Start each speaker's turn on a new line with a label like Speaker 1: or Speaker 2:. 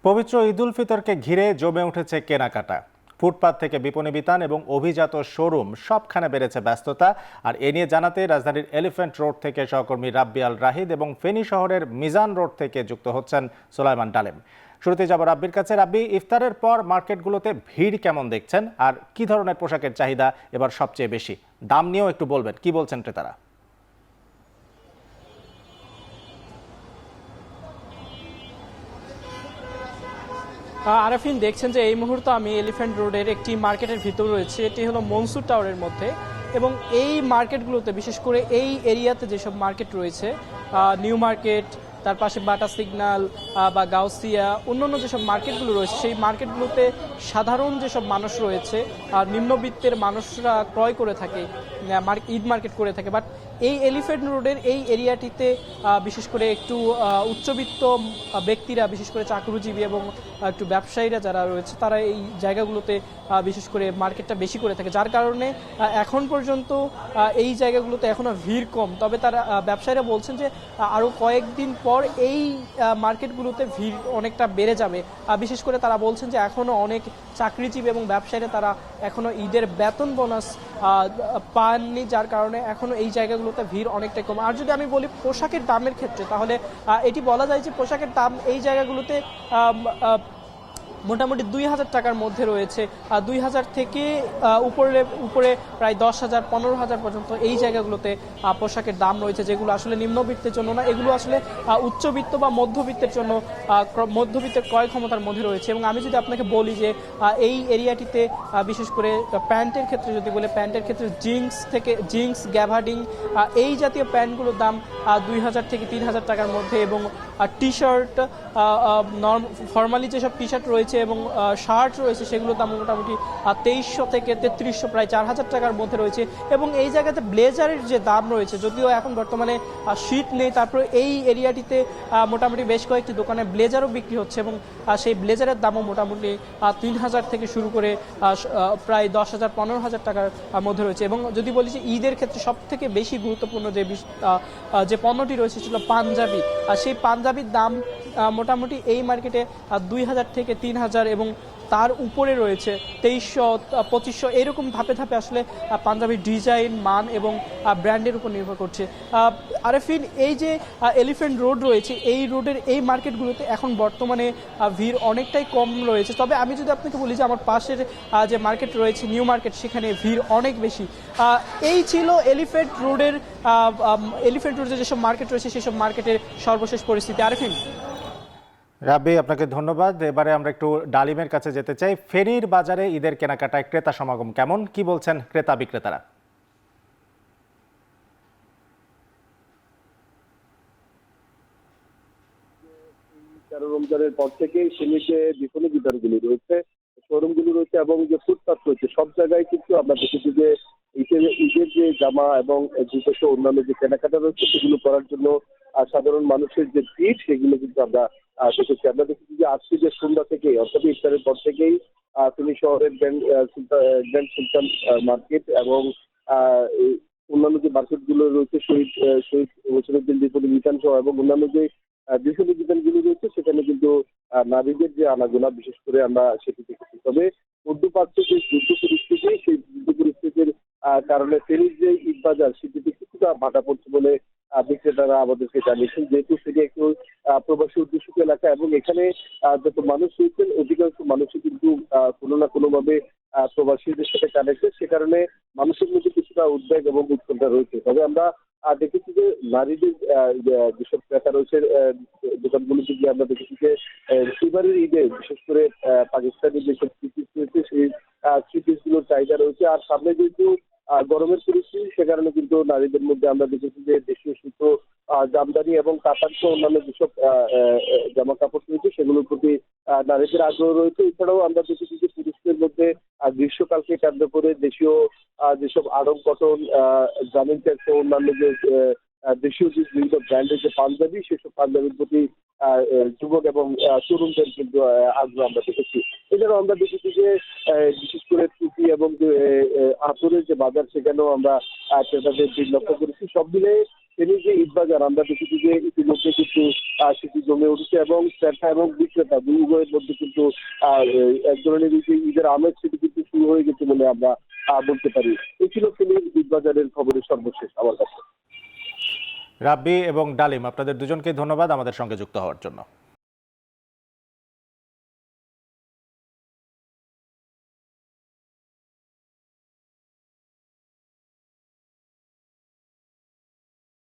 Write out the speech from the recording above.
Speaker 1: পবিত্র ঈদ উল ফিতরকে ঘিরে জমে উঠেছে কেনাকাটা। ফুটপাত থেকে বিপণী বিতান এবং অভিজাত শোরুম সবখানে বেড়েছে ব্যস্ততা। আর এ নিয়ে জানাতে রাজধানীর এলিফ্যান্ট রোড থেকে সহকর্মী রাব্বি আল রাহিদ এবং ফেনী শহরের মিজান রোড থেকে যুক্ত হচ্ছেন সোলাইমান ডালেম। শুরুতে যাব রাব্বির কাছে। রাব্বি, ইফতারের পর মার্কেটগুলোতে ভিড় কেমন দেখছেন, আর কি ধরনের পোশাকের চাহিদা এবার সবচেয়ে বেশি? দাম নিয়েও একটু বলবেন, কি বলছেন ক্রেতারা?
Speaker 2: আরাফিন, দেখছেন যে এই মুহূর্তে আমি এলিফ্যান্ট রোডের একটি মার্কেটের ভিতর রয়েছে। এটি হলো মনসুর টাওয়ারের মধ্যে, এবং এই মার্কেটগুলোতে বিশেষ করে এই এরিয়াতে যেসব মার্কেট রয়েছে, নিউ মার্কেট, তার পাশে বাটা সিগন্যাল বা গাউসিয়া, অন্যান্য যেসব মার্কেটগুলো রয়েছে সেই মার্কেটগুলোতে সাধারণ যেসব মানুষ রয়েছে, নিম্নবিত্তের মানুষরা ক্রয় করে থাকে, ঈদ মার্কেট করে থাকে। বাট এই এলিফ্যান্ট রোডের এই এরিয়াটিতে বিশেষ করে একটু উচ্চবিত্ত ব্যক্তিরা, বিশেষ করে চাকরিজীবী এবং একটু ব্যবসায়ীরা যারা রয়েছে, তারা এই জায়গাগুলোতে বিশেষ করে মার্কেটটা বেশি করে থাকে, যার কারণে এখন পর্যন্ত এই জায়গাগুলোতে এখনও ভিড় কম। তবে তারা ব্যবসায়ীরা বলছেন যে আরও কয়েকদিন পর এই মার্কেটগুলোতে ভিড় অনেকটা বেড়ে যাবে। বিশেষ করে তারা বলছেন যে এখনও অনেক চাকরিজীবী এবং ব্যবসায়ীরা তারা এখনও ঈদের বেতন বোনাস পাননি, যার কারণে এখনও এই জায়গাগুলোতে ভিড় অনেকটাই কম। আর যদি আমি বলি পোশাকের দামের ক্ষেত্রে, তাহলে এটি বলা যায় যে পোশাকের দাম এই জায়গাগুলোতে মোটামুটি ২,০০০ টাকার মধ্যে রয়েছে। ২,০০০ থেকে উপরে প্রায় ১০,০০০, ১৫,০০০ পর্যন্ত এই জায়গাগুলোতে পোশাকের দাম রয়েছে, যেগুলো আসলে নিম্নবিত্তের জন্য না, এগুলো আসলে উচ্চবিত্ত বা মধ্যবিত্তের জন্য, মধ্যবিত্তের ক্রয় ক্ষমতার মধ্যে রয়েছে। এবং আমি যদি আপনাকে বলি যে এই এরিয়াটিতে বিশেষ করে প্যান্টের ক্ষেত্রে যদি বলি, প্যান্টের ক্ষেত্রে জিন্স, গ্যাভার্ডিং, এই জাতীয় প্যান্টগুলোর দাম ২,০০০ থেকে ৩,০০০ টাকার মধ্যে, এবং টি শার্ট, ফর্মালি যেসব টি শার্ট রয়েছে এবং শার্ট রয়েছে, সেগুলোর দাম মোটামুটি ২৩০০ থেকে ৩৩০০, প্রায় ৪,০০০ টাকার মধ্যে রয়েছে। এবং এই জায়গাতে ব্লেজারের যে দাম রয়েছে, যদিও এখন বর্তমানে শীত নেই, তারপরে এই এরিয়াটিতে মোটামুটি বেশ কয়েকটি দোকানে ব্লেজারও বিক্রি হচ্ছে, এবং সেই ব্লেজারের দামও মোটামুটি ৩,০০০ থেকে শুরু করে প্রায় ১০,০০০, ১৫,০০০ টাকার মধ্যে রয়েছে। এবং যদি বলি যে ঈদের ক্ষেত্রে সব থেকে বেশি গুরুত্বপূর্ণ যে পণ্যটি রয়েছে ছিল পাঞ্জাবি, আর সেই পাঞ্জাবির দাম মোটামুটি এই মার্কেটে ২,০০০ থেকে ৩,০০০ এবং তার উপরে রয়েছে ২৩০০, ২৫০০, এরকম ধাপে ধাপে আসলে পাঞ্জাবির ডিজাইন, মান এবং ব্র্যান্ডের উপর নির্ভর করছে। আরেফিন, এই যে এলিফ্যান্ট রোড রয়েছে, এই রোডের এই মার্কেটগুলোতে এখন বর্তমানে ভিড় অনেকটাই কম রয়েছে। তবে আমি যদি আপনাকে বলি যে আমার পাশের যে মার্কেট রয়েছে নিউ মার্কেট, সেখানে ভিড় অনেক বেশি। এই ছিল এলিফ্যান্ট রোডের যেসব মার্কেট রয়েছে সেসব মার্কেটের সর্বশেষ পরিস্থিতি। আরেফিন।
Speaker 1: রাব্বি, আপনাকে ধন্যবাদ। এবারে আমরা একটু ডালিমের কাছে যেতে চাই। ফেনীর বাজারে ঈদের কেনাকাটায় ক্রেতা সমাগম কেমন, কি বলছেন ক্রেতা বিক্রেতারা?
Speaker 3: রমজানের পর থেকে ফেনীতে বিপণী বিতানগুলি রয়েছে, শোরুমগুলি রয়েছে এবং যে ফুটপাত রয়েছে, সব জায়গায় কিন্তু আমরা দেখেছি যে ঈদের যে জামা এবং জুতো সহ অন্যান্য যে কেনাকাটা রয়েছে সেগুলো করার জন্য সাধারণ মানুষের যে ভিড়, সেগুলো কিন্তু আমরা দেখেছি। আমরা দেখেছি যে আজকে যে সন্ধ্যা থেকে, অর্থাৎ ইফতারের পর থেকেই ফেনী শহরের গ্র্যান্ড সুলতান মার্কেট এবং অন্যান্য যে মার্কেটগুলো রয়েছে, শহীদ মুসলিউদ্দিন বিপণী বিতান সহ এবং অন্যান্য যে বিপণী বিতানগুলো রয়েছে, সেখানে কিন্তু নারীদের যে আনাগোনা বিশেষ করে আমরা সেটি দেখেছি। তবে মধ্যপ্রাচ্য যে যুদ্ধ পরিস্থিতি, সেই যুদ্ধ পরিস্থিতির কারণে ফেনীর যে ঈদ বাজার, সেটিতে কিছুটা ভাটা পড়ছে বলে বিক্রেতারা আমাদেরকে জানিয়েছেন। যেহেতু সেটি একটু প্রবাসী অধ্যুষিত এলাকা এবং এখানে যত মানুষ রয়েছেন, অধিকাংশ মানুষই কিন্তু কোনো না কোনোভাবে প্রবাসীদের সাথে কানেক্টেড, সে কারণে মানুষের মধ্যে কিছুটা উদ্বেগ এবং উৎকণ্ঠা রয়েছে। তবে আমরা দেখেছি যে নারীদের যেসব ক্রেতা রয়েছে দোকানগুলোতে গিয়ে আমরা দেখেছি যে এবারের ঈদে বিশেষ করে পাকিস্তানি যেসব থ্রি পিস রয়েছে, সেই থ্রি পিসগুলোর চাহিদা রয়েছে। আর সামনে যেহেতু গরমের পরিস্থিতি, সে কারণে কিন্তু নারীদের মধ্যে আমরা দেখেছি যে দেশীয় সুতো, জামদানি এবং কাতার সহ অন্যান্য যেসব জামা কাপড় রয়েছে, সেগুলোর প্রতি নারীদের আগ্রহ রয়েছে। এছাড়াও আমরা দেখেছি যে পুরুষদের মধ্যে গ্রীষ্মকালকে কেন্দ্র করে দেশীয় যেসব আড়ং কটন, গ্রামীণ ট্যাগ সহ অন্যান্য যে দেশীয় যে বিভিন্ন ব্র্যান্ডের যে পাঞ্জাবি, সেসব পাঞ্জাবির প্রতি যুবক এবং তরুণদের কিন্তু আগ্রহ আমরা দেখেছি। এছাড়াও আমরা দেখেছি যে বিশেষ করে টুপি এবং আতরের যে বাজার, সেখানেও আমরা ক্রেতাদের ভিড় লক্ষ্য করেছি। সব মিলে ফেনীর যে ঈদ বাজার আমরা দেখেছি যে ইতিমধ্যে কিন্তু সেটি জমে উঠেছে এবং ক্রেতা এবং বিক্রেতা দুই উভয়ের মধ্যে কিন্তু এক ধরনের যে ঈদের আমেজ সেটি কিন্তু শুরু হয়ে গেছে বলে আমরা বলতে পারি। এই ছিল ফেনীর ঈদ বাজারের খবরের সর্বশেষ আমার কাছে।
Speaker 1: রাব্বি এবং ডালিম, আপনাদের দুজনকে ধন্যবাদ আমাদের সঙ্গে যুক্ত হওয়ার জন্য।